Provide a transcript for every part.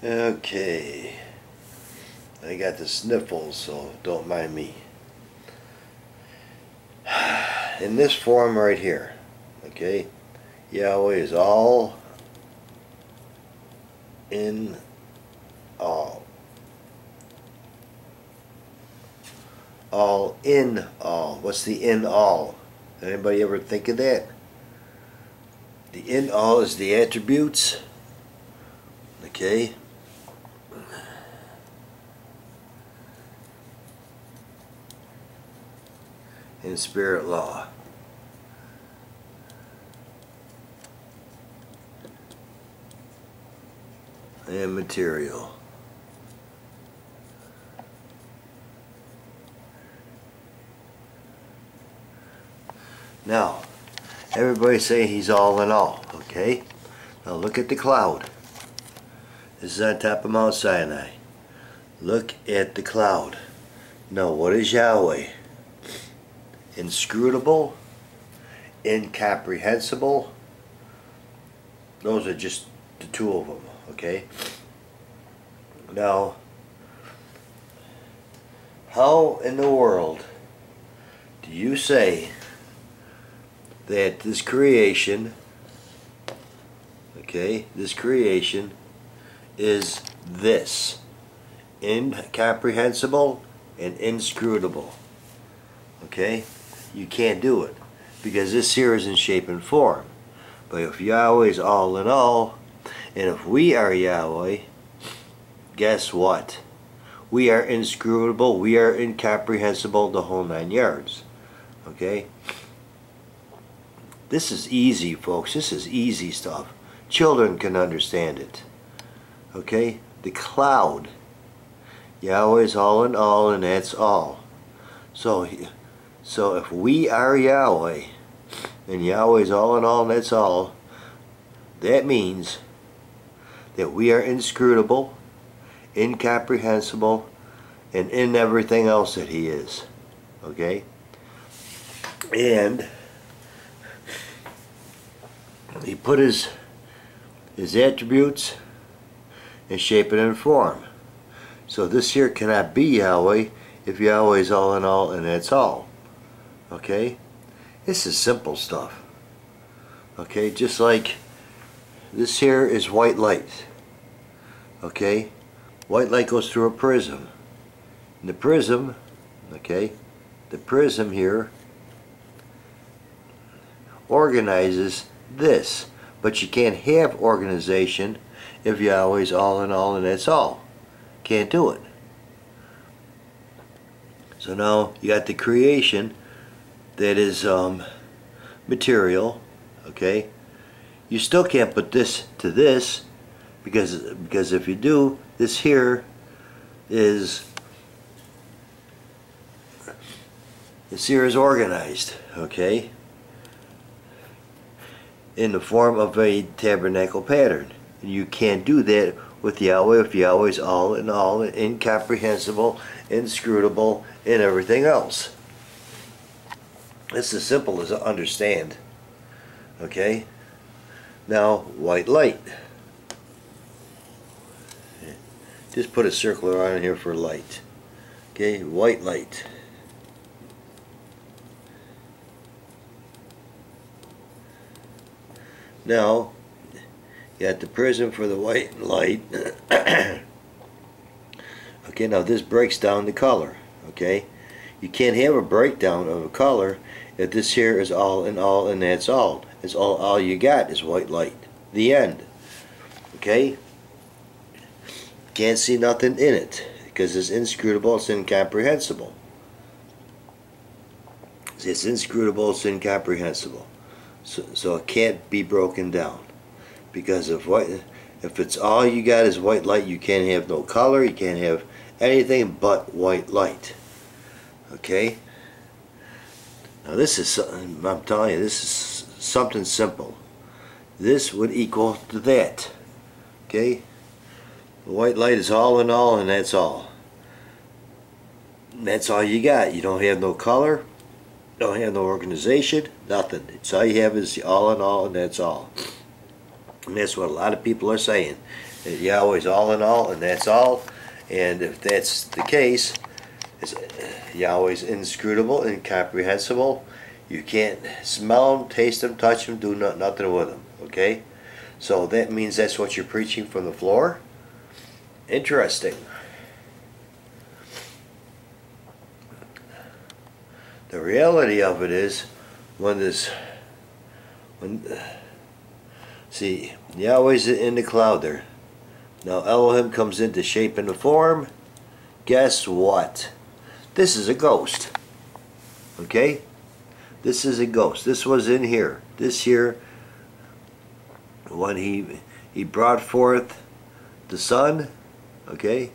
Okay, I got the sniffles, so don't mind me. In this form right here, okay, Yahweh is all in all. All in all. What's the in all? Anybody ever think of that? The in all is the attributes. Okay. In spirit law. And material. Now, everybody's saying he's all in all, okay? Now look at the cloud. This is on top of Mount Sinai. Look at the cloud. Now, what is Yahweh? Inscrutable, incomprehensible. Those are just the two of them, okay? Now, how in the world do you say that this creation, okay, this creation is this, incomprehensible and inscrutable? Okay? You can't do it, because this here is in shape and form. But if Yahweh is all in all, and if we are Yahweh, guess what? We are inscrutable, we are incomprehensible, the whole 9 yards. Okay? This is easy, folks. This is easy stuff. Children can understand it. Okay? The cloud. Yahweh is all in all, and that's all. So if we are Yahweh, and Yahweh is all in all, and that's all, that means that we are inscrutable, incomprehensible, and in everything else that He is. Okay? And He put His attributes in shape and in form. So this here cannot be Yahweh if Yahweh is all in all, and that's all. Okay? This is simple stuff. Okay? Just like this here is white light. Okay? White light goes through a prism. And the prism, okay, the prism here organizes this. But you can't have organization if Yahweh is all in all, and that's all. Can't do it. So now you got the creation that is material, okay? You still can't put this to this, because if you do, this here is organized, okay, in the form of a tabernacle pattern. And you can't do that with Yahweh if Yahweh is all in all, incomprehensible, inscrutable, and everything else. It's as simple as understand. Okay? Now, white light. Just put a circle around here for light. Okay? White light. Now, you got the prism for the white light. Okay, now this breaks down the color. Okay? You can't have a breakdown of a color if this here is all in all, and that's all. It's all you got is white light. The end. Okay? Can't see nothing in it because it's inscrutable, it's incomprehensible. It's inscrutable, it's incomprehensible. So it can't be broken down, because if it's all you got is white light, you can't have no color, you can't have anything but white light. Okay? Now this is, I'm telling you, this is something simple. This would equal to that. Okay? The white light is all in all, and that's all. And that's all you got. You don't have no color, don't have no organization, nothing. It's all you have is all in all, and that's all. And that's what a lot of people are saying. Yahweh's all in all, and that's all. And if that's the case, Yahweh's inscrutable, incomprehensible. You can't smell him, taste him, touch him, do nothing with him. Okay? So that means that's what you're preaching from the floor? Interesting. The reality of it is, see, Yahweh's in the cloud there. Now Elohim comes into shape and form. Guess what? This is a ghost. Okay? This is a ghost. This was in here. This here, when he brought forth the sun, okay?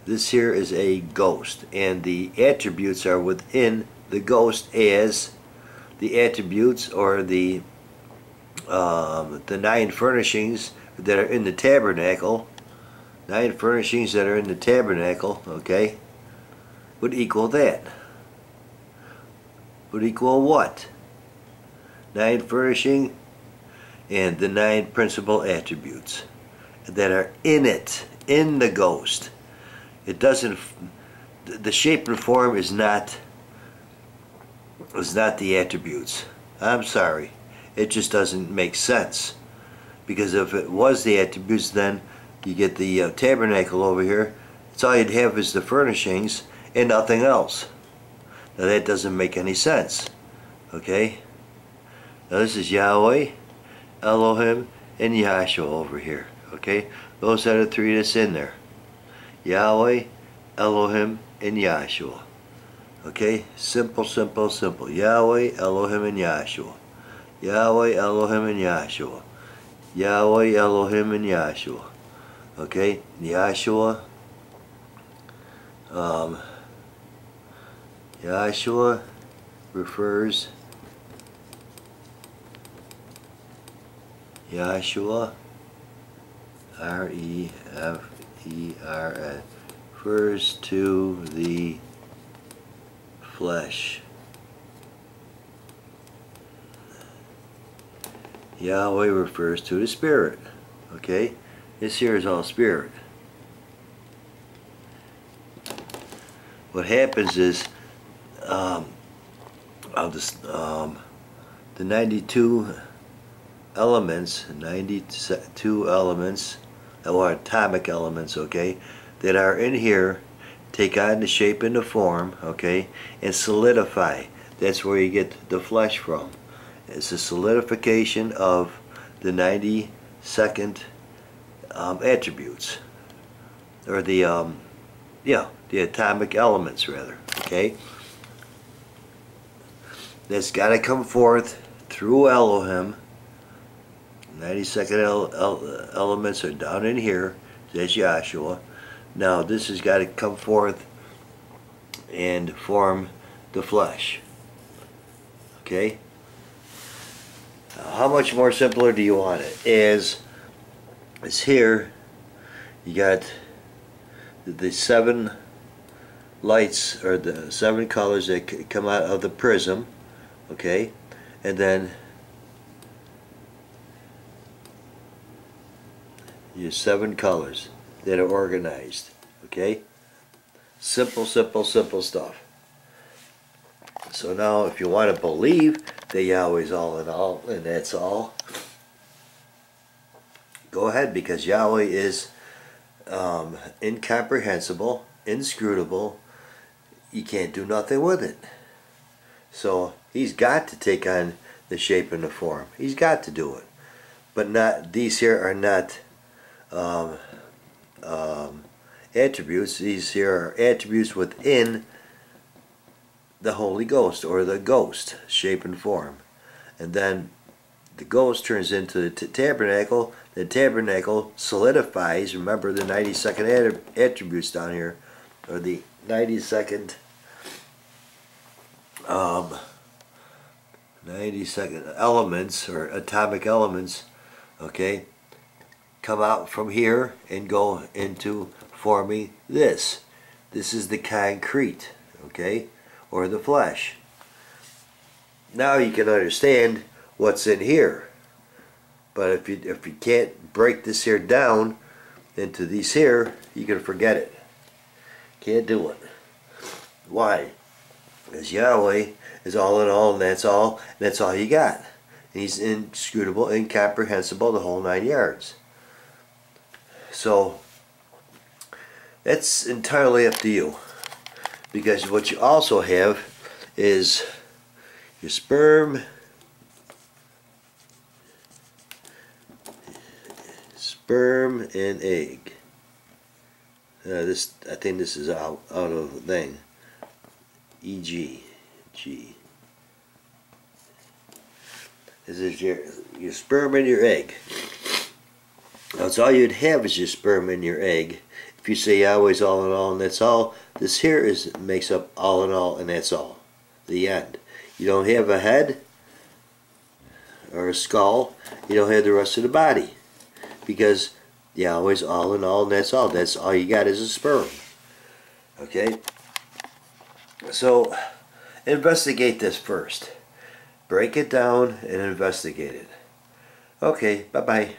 This here is a ghost, and the attributes are within the ghost as the attributes or the 9 furnishings that are in the tabernacle. 9 furnishings that are in the tabernacle, okay, would equal that. Would equal what? 9 furnishing and the 9 principal attributes that are in it, in the ghost. It doesn't, the shape and form is not the attributes. I'm sorry. It just doesn't make sense. Because if it was the attributes, then you get the tabernacle over here. It's all you'd have is the furnishings and nothing else. Now that doesn't make any sense. Okay? Now this is Yahweh, Elohim, and Yahshua over here. Okay? Those are the 3 that's in there. Yahweh, Elohim, and Yahshua. Okay? Simple, simple, simple. Yahweh, Elohim, and Yahshua. Yahweh, Elohim, and Yahshua. Yahweh, Elohim, and Yahshua. Okay? Yahshua. Yahshua refers. Yahshua, R-E-F-E-R-S, refers to the flesh. Yahweh refers to the spirit. Okay? This here is all spirit. What happens is the 92 elements, or atomic elements, okay, that are in here take on the shape and the form, okay, and solidify. That's where you get the flesh from. It's a solidification of the 92nd attributes, or the atomic elements rather. Okay, that's got to come forth through Elohim. 92nd elements are down in here. That's Yahshua. Now this has got to come forth and form the flesh. Okay. How much more simpler do you want it? Is here you got the 7 lights, or the 7 colors that come out of the prism, okay, and then your 7 colors that are organized, okay. Simple, simple, simple stuff. So now if you want to believe that Yahweh's all in all, and that's all, go ahead, because Yahweh is incomprehensible, inscrutable. You can't do nothing with it. So he's got to take on the shape and the form. He's got to do it. But not, these here are not attributes. These here are attributes within the Holy Ghost, or the ghost, shape and form. And then the ghost turns into the tabernacle. The tabernacle solidifies. Remember the 92nd attributes down here, or the 92nd 92nd elements, or atomic elements, okay, come out from here and go into forming this. This is the concrete, okay, or the flesh. Now you can understand what's in here. But if you can't break this here down, into these here, you can forget it. Can't do it. Why? Because Yahweh is all in all, and that's all you got. And He's inscrutable, incomprehensible, the whole 9 yards. So that's entirely up to you. Because what you also have is your sperm, and egg. I think this is out of the thing. E.g. G. This is your sperm and your egg. That's all you'd have is your sperm and your egg. If you say Yahweh's all in all and that's all, this here makes up all in all and that's all. The end. You don't have a head or a skull. You don't have the rest of the body. Because Yahweh's all in all and that's all. That's all you got is a sperm. Okay? So, investigate this first. Break it down and investigate it. Okay, bye-bye.